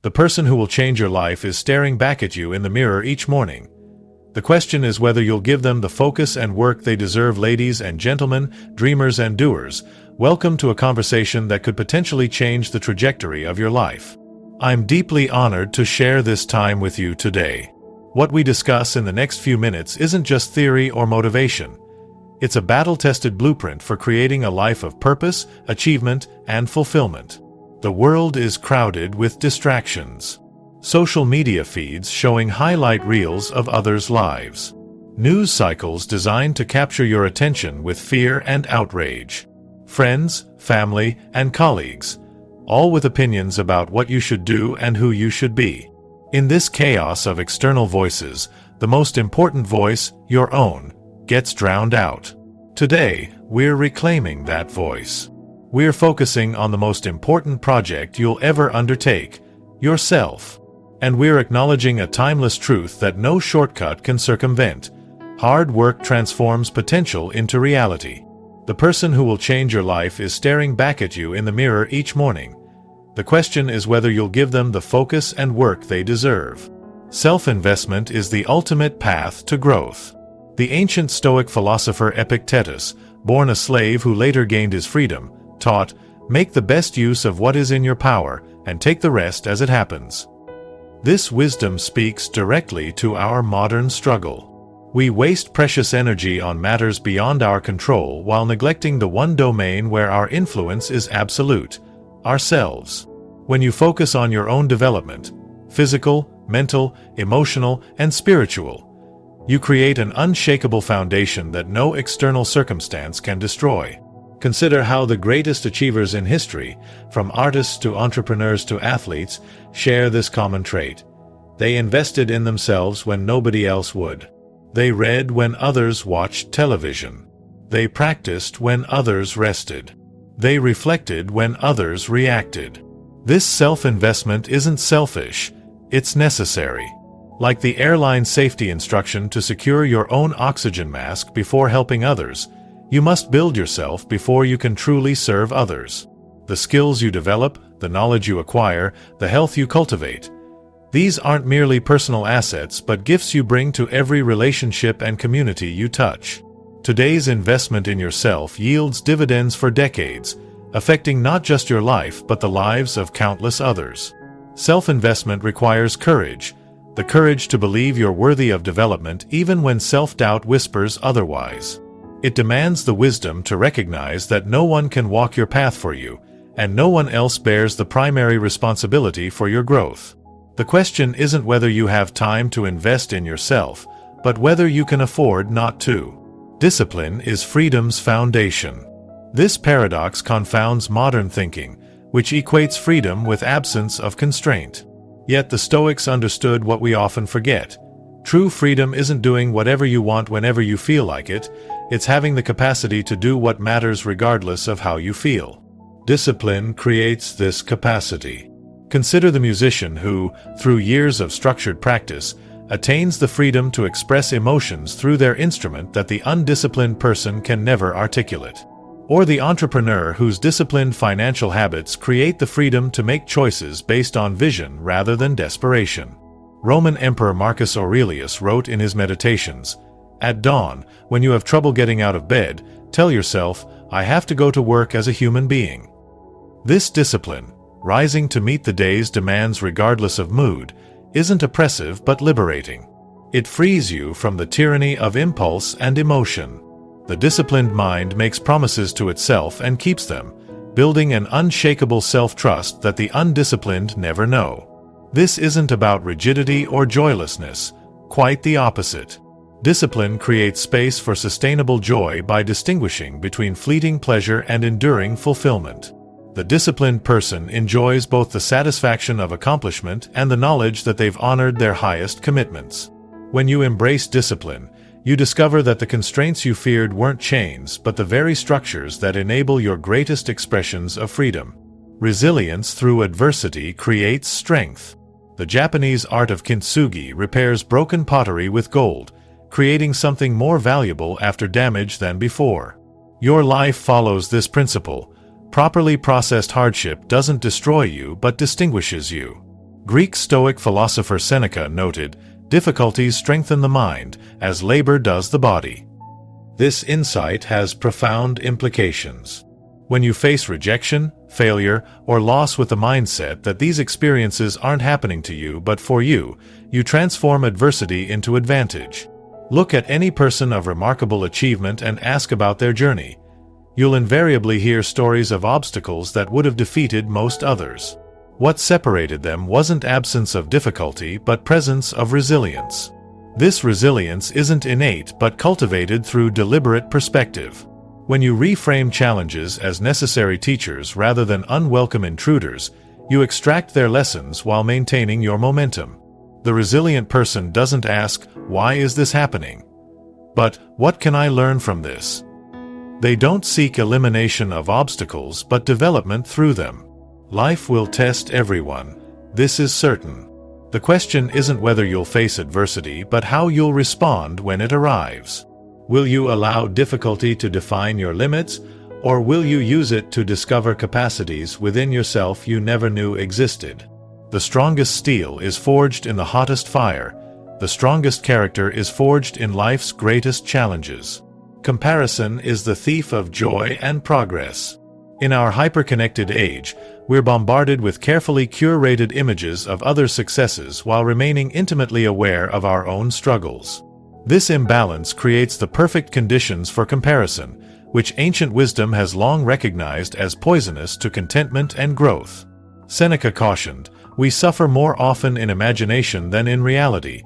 The person who will change your life is staring back at you in the mirror each morning. The question is whether you'll give them the focus and work they deserve. Ladies and gentlemen, dreamers and doers, welcome to a conversation that could potentially change the trajectory of your life. I'm deeply honored to share this time with you today. What we discuss in the next few minutes isn't just theory or motivation. It's a battle-tested blueprint for creating a life of purpose, achievement, and fulfillment. The world is crowded with distractions. Social media feeds showing highlight reels of others' lives. News cycles designed to capture your attention with fear and outrage. Friends, family, and colleagues, all with opinions about what you should do and who you should be. In this chaos of external voices, the most important voice, your own, gets drowned out. Today, we're reclaiming that voice. We're focusing on the most important project you'll ever undertake, yourself. And we're acknowledging a timeless truth that no shortcut can circumvent. Hard work transforms potential into reality. The person who will change your life is staring back at you in the mirror each morning. The question is whether you'll give them the focus and work they deserve. Self-investment is the ultimate path to growth. The ancient Stoic philosopher Epictetus, born a slave who later gained his freedom, taught, "Make the best use of what is in your power, and take the rest as it happens." This wisdom speaks directly to our modern struggle. We waste precious energy on matters beyond our control while neglecting the one domain where our influence is absolute, ourselves. When you focus on your own development, physical, mental, emotional, and spiritual, you create an unshakable foundation that no external circumstance can destroy. Consider how the greatest achievers in history, from artists to entrepreneurs to athletes, share this common trait. They invested in themselves when nobody else would. They read when others watched television. They practiced when others rested. They reflected when others reacted. This self-investment isn't selfish, it's necessary. Like the airline safety instruction to secure your own oxygen mask before helping others, you must build yourself before you can truly serve others. The skills you develop, the knowledge you acquire, the health you cultivate. These aren't merely personal assets but gifts you bring to every relationship and community you touch. Today's investment in yourself yields dividends for decades, affecting not just your life but the lives of countless others. Self-investment requires courage, the courage to believe you're worthy of development even when self-doubt whispers otherwise. It demands the wisdom to recognize that no one can walk your path for you, and no one else bears the primary responsibility for your growth. The question isn't whether you have time to invest in yourself, but whether you can afford not to. Discipline is freedom's foundation. This paradox confounds modern thinking, which equates freedom with absence of constraint. Yet the Stoics understood what we often forget. True freedom isn't doing whatever you want whenever you feel like it, it's having the capacity to do what matters regardless of how you feel. Discipline creates this capacity. Consider the musician who, through years of structured practice, attains the freedom to express emotions through their instrument that the undisciplined person can never articulate. Or the entrepreneur whose disciplined financial habits create the freedom to make choices based on vision rather than desperation. Roman Emperor Marcus Aurelius wrote in his Meditations, "At dawn, when you have trouble getting out of bed, tell yourself, 'I have to go to work as a human being.'" This discipline, rising to meet the day's demands regardless of mood, isn't oppressive but liberating. It frees you from the tyranny of impulse and emotion. The disciplined mind makes promises to itself and keeps them, building an unshakable self-trust that the undisciplined never know. This isn't about rigidity or joylessness, quite the opposite. Discipline creates space for sustainable joy by distinguishing between fleeting pleasure and enduring fulfillment. The disciplined person enjoys both the satisfaction of accomplishment and the knowledge that they've honored their highest commitments. When you embrace discipline, you discover that the constraints you feared weren't chains but the very structures that enable your greatest expressions of freedom. Resilience through adversity creates strength. The Japanese art of kintsugi repairs broken pottery with gold, creating something more valuable after damage than before. Your life follows this principle. Properly processed hardship doesn't destroy you but distinguishes you. Greek Stoic philosopher Seneca noted, "Difficulties strengthen the mind, as labor does the body." This insight has profound implications. When you face rejection, failure, or loss with the mindset that these experiences aren't happening to you but for you, you transform adversity into advantage. Look at any person of remarkable achievement and ask about their journey. You'll invariably hear stories of obstacles that would have defeated most others. What separated them wasn't absence of difficulty but presence of resilience. This resilience isn't innate but cultivated through deliberate perspective. When you reframe challenges as necessary teachers rather than unwelcome intruders, you extract their lessons while maintaining your momentum. The resilient person doesn't ask, "Why is this happening?" but "What can I learn from this?" They don't seek elimination of obstacles but development through them. Life will test everyone. This is certain. The question isn't whether you'll face adversity but how you'll respond when it arrives. Will you allow difficulty to define your limits, or will you use it to discover capacities within yourself you never knew existed? The strongest steel is forged in the hottest fire. The strongest character is forged in life's greatest challenges. Comparison is the thief of joy and progress. In our hyper-connected age, we're bombarded with carefully curated images of others' successes while remaining intimately aware of our own struggles. This imbalance creates the perfect conditions for comparison, which ancient wisdom has long recognized as poisonous to contentment and growth. Seneca cautioned, "We suffer more often in imagination than in reality,"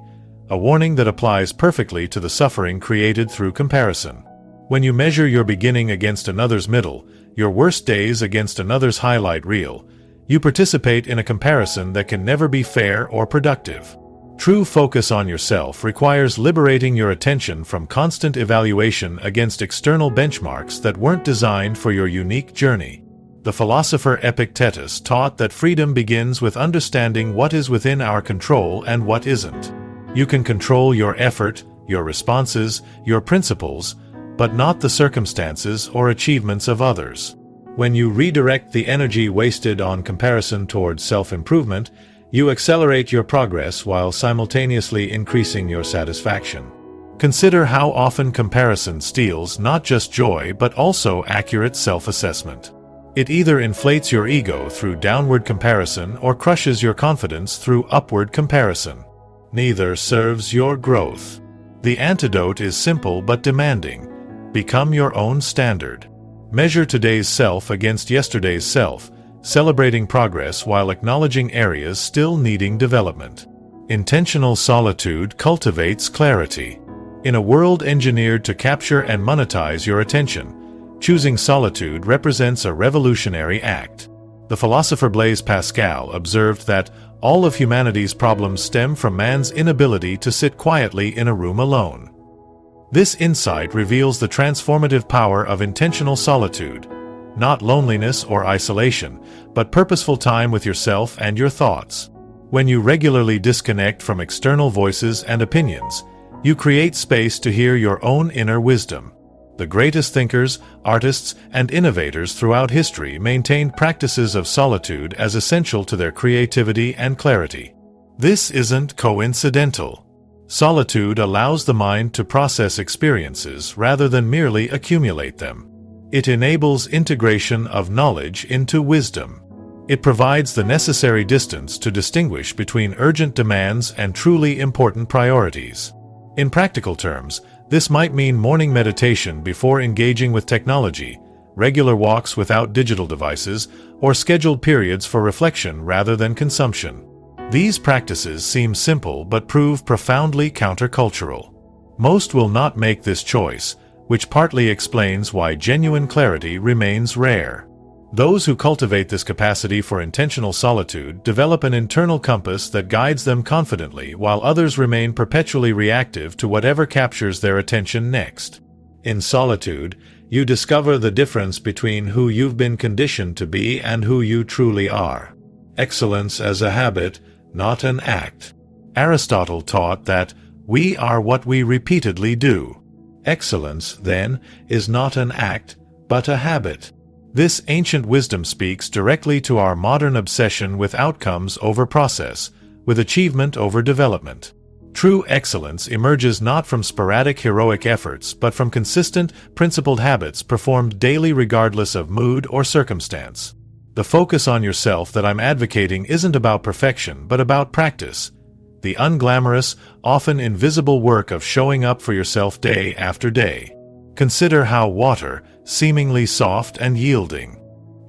a warning that applies perfectly to the suffering created through comparison. When you measure your beginning against another's middle, your worst days against another's highlight reel, you participate in a comparison that can never be fair or productive. True focus on yourself requires liberating your attention from constant evaluation against external benchmarks that weren't designed for your unique journey. The philosopher Epictetus taught that freedom begins with understanding what is within our control and what isn't. You can control your effort, your responses, your principles, but not the circumstances or achievements of others. When you redirect the energy wasted on comparison towards self-improvement, you accelerate your progress while simultaneously increasing your satisfaction. Consider how often comparison steals not just joy but also accurate self-assessment. It either inflates your ego through downward comparison or crushes your confidence through upward comparison. Neither serves your growth. The antidote is simple but demanding. Become your own standard. Measure today's self against yesterday's self, celebrating progress while acknowledging areas still needing development. Intentional solitude cultivates clarity. In a world engineered to capture and monetize your attention, choosing solitude represents a revolutionary act. The philosopher Blaise Pascal observed that all of humanity's problems stem from man's inability to sit quietly in a room alone. This insight reveals the transformative power of intentional solitude, not loneliness or isolation, but purposeful time with yourself and your thoughts. When you regularly disconnect from external voices and opinions, you create space to hear your own inner wisdom. The greatest thinkers, artists, and innovators throughout history maintained practices of solitude as essential to their creativity and clarity. This isn't coincidental. Solitude allows the mind to process experiences rather than merely accumulate them. It enables integration of knowledge into wisdom. It provides the necessary distance to distinguish between urgent demands and truly important priorities. In practical terms, this might mean morning meditation before engaging with technology, regular walks without digital devices, or scheduled periods for reflection rather than consumption. These practices seem simple but prove profoundly countercultural. Most will not make this choice, which partly explains why genuine clarity remains rare. Those who cultivate this capacity for intentional solitude develop an internal compass that guides them confidently, while others remain perpetually reactive to whatever captures their attention next. In solitude, you discover the difference between who you've been conditioned to be and who you truly are. Excellence as a habit, not an act. Aristotle taught that we are what we repeatedly do. Excellence, then, is not an act, but a habit. This ancient wisdom speaks directly to our modern obsession with outcomes over process, with achievement over development. True excellence emerges not from sporadic heroic efforts but from consistent, principled habits performed daily regardless of mood or circumstance. The focus on yourself that I'm advocating isn't about perfection but about practice, the unglamorous, often invisible work of showing up for yourself day after day. Consider how water, seemingly soft and yielding,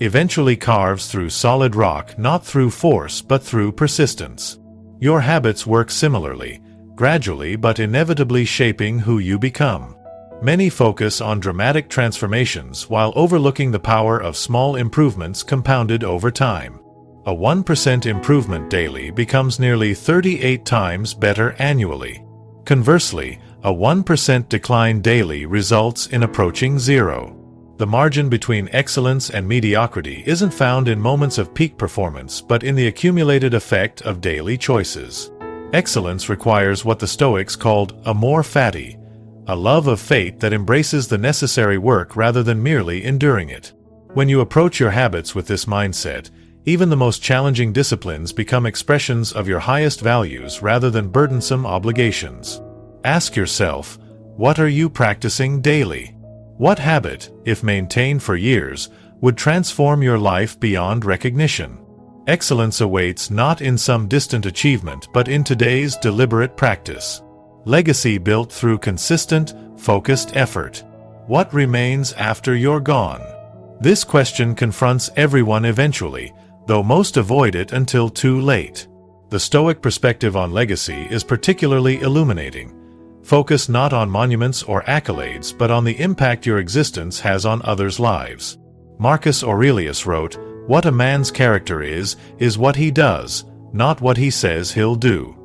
eventually carves through solid rock not through force but through persistence. Your habits work similarly, gradually but inevitably shaping who you become. Many focus on dramatic transformations while overlooking the power of small improvements compounded over time. A 1% improvement daily becomes nearly 38 times better annually. Conversely, a 1% decline daily results in approaching zero. The margin between excellence and mediocrity isn't found in moments of peak performance but in the accumulated effect of daily choices. Excellence requires what the Stoics called amor fati, a love of fate that embraces the necessary work rather than merely enduring it. When you approach your habits with this mindset, even the most challenging disciplines become expressions of your highest values rather than burdensome obligations. Ask yourself, what are you practicing daily? What habit, if maintained for years, would transform your life beyond recognition? Excellence awaits not in some distant achievement but in today's deliberate practice. Legacy built through consistent, focused effort. What remains after you're gone? This question confronts everyone eventually, though most avoid it until too late. The Stoic perspective on legacy is particularly illuminating. Focus not on monuments or accolades but on the impact your existence has on others' lives. Marcus Aurelius wrote, "What a man's character is what he does, not what he says he'll do."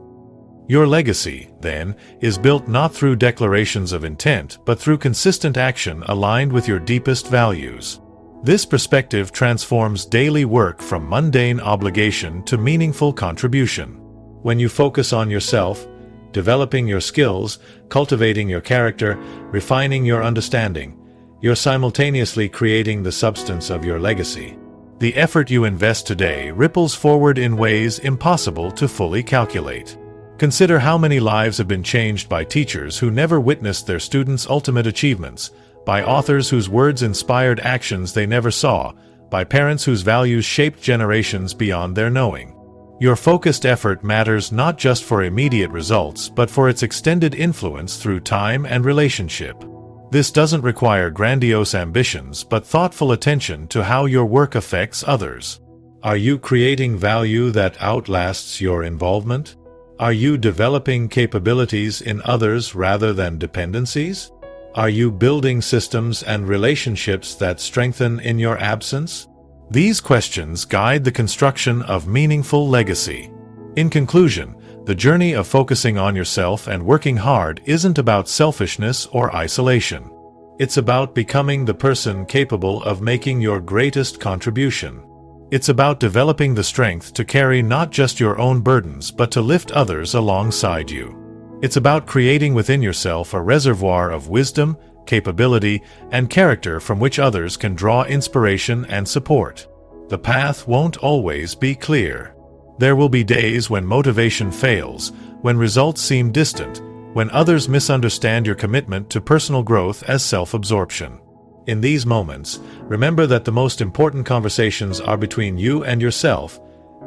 Your legacy, then, is built not through declarations of intent but through consistent action aligned with your deepest values. This perspective transforms daily work from mundane obligation to meaningful contribution. When you focus on yourself, developing your skills, cultivating your character, refining your understanding, you're simultaneously creating the substance of your legacy. The effort you invest today ripples forward in ways impossible to fully calculate. Consider how many lives have been changed by teachers who never witnessed their students' ultimate achievements, by authors whose words inspired actions they never saw, by parents whose values shaped generations beyond their knowing. Your focused effort matters not just for immediate results but for its extended influence through time and relationship. This doesn't require grandiose ambitions but thoughtful attention to how your work affects others. Are you creating value that outlasts your involvement? Are you developing capabilities in others rather than dependencies? Are you building systems and relationships that strengthen in your absence? These questions guide the construction of meaningful legacy. In conclusion, the journey of focusing on yourself and working hard isn't about selfishness or isolation. It's about becoming the person capable of making your greatest contribution. It's about developing the strength to carry not just your own burdens but to lift others alongside you. It's about creating within yourself a reservoir of wisdom, capability, and character from which others can draw inspiration and support. The path won't always be clear. There will be days when motivation fails, when results seem distant, when others misunderstand your commitment to personal growth as self-absorption. In these moments, remember that the most important conversations are between you and yourself,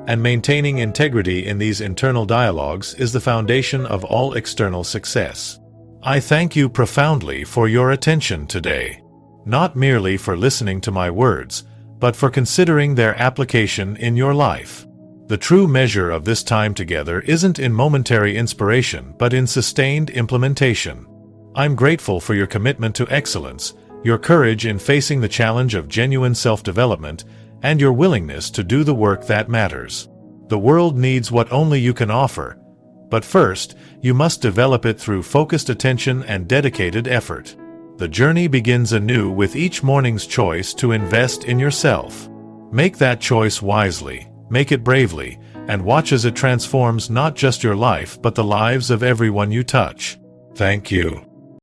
and maintaining integrity in these internal dialogues is the foundation of all external success. I thank you profoundly for your attention today, not merely for listening to my words, but for considering their application in your life. The true measure of this time together isn't in momentary inspiration but in sustained implementation. I'm grateful for your commitment to excellence, your courage in facing the challenge of genuine self-development, and your willingness to do the work that matters. The world needs what only you can offer, but first, you must develop it through focused attention and dedicated effort. The journey begins anew with each morning's choice to invest in yourself. Make that choice wisely, make it bravely, and watch as it transforms not just your life but the lives of everyone you touch. Thank you.